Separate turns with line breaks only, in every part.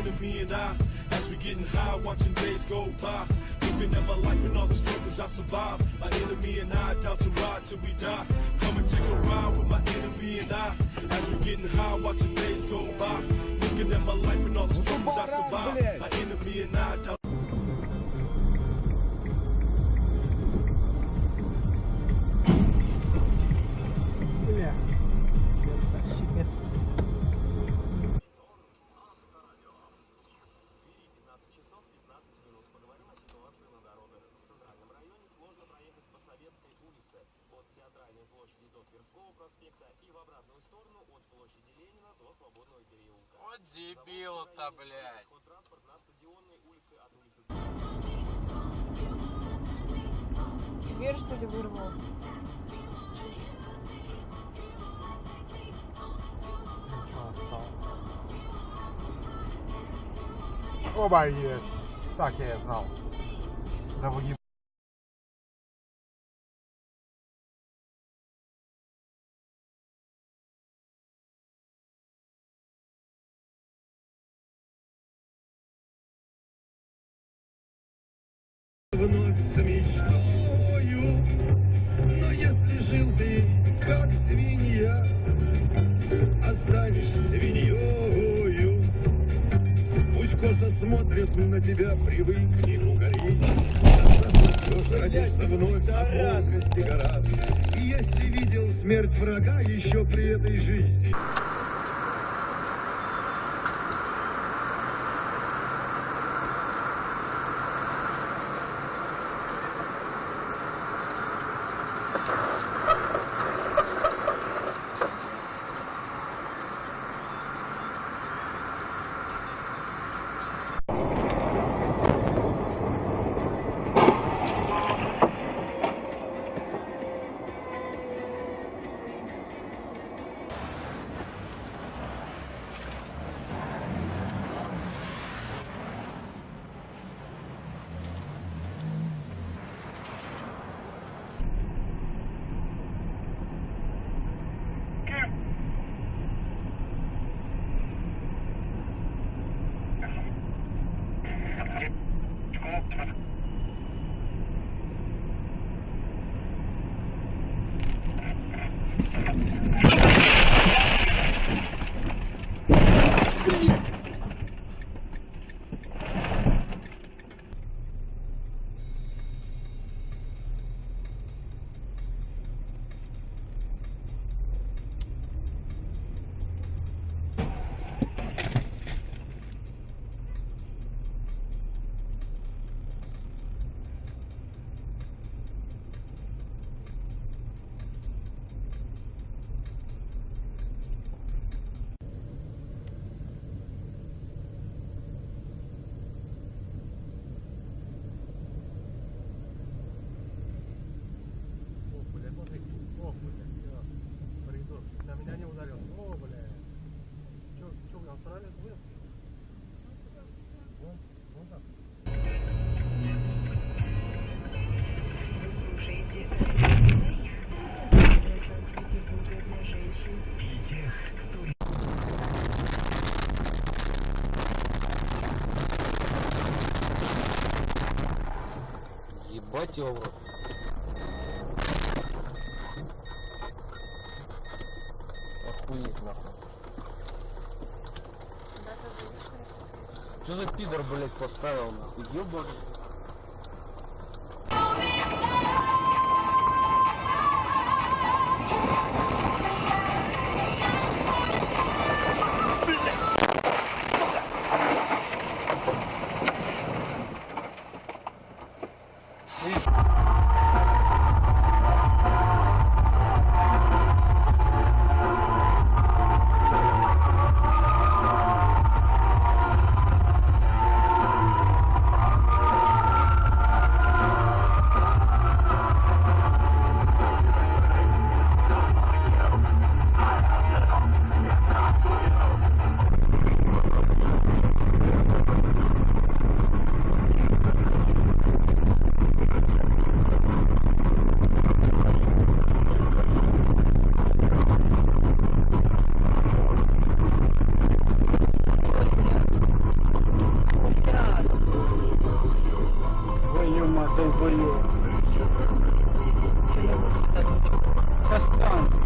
enemy and I. As we getting high, watching days go by. Looking at my life and all the struggles I survived. My enemy and I doubt to ride till we die. Come and take a ride with my enemy and I. As we getting high, watching days go by. Looking at my life and all the struggles I survived. My enemy and I doubt.
Вот дебил-то, блядь.
Дверь, что ли, вырвал?
Оба есть. Так я и знал. Да вы
вновь за мечтою, но если жил ты как свинья, останешься свиньёю. Пусть косо смотрят на тебя, привыкни к угореть. Все же родишься вновь о плоскости гораздо. И если видел смерть врага еще при этой жизни.
На меня не ударил. О, бля. Че, вы Австралия будет? Вон так.
Слушайте, для женщин и тех, кто...
Ебать его в рот. Охуеть нахуй. Что за пидор, блять, поставил нахуй? Ебаный. Долбоёб.
Каштан.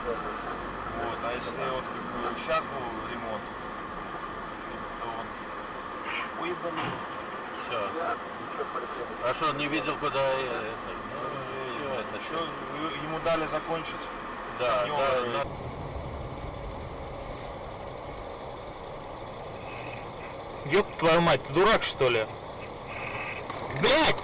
Вот, а если вот как сейчас был ремонт, то он уебали.
Все. А что, не видел, куда это?
Что ему дали закончить?
Да,
маневры.
да. Ёб твою мать, ты дурак что ли? Блять!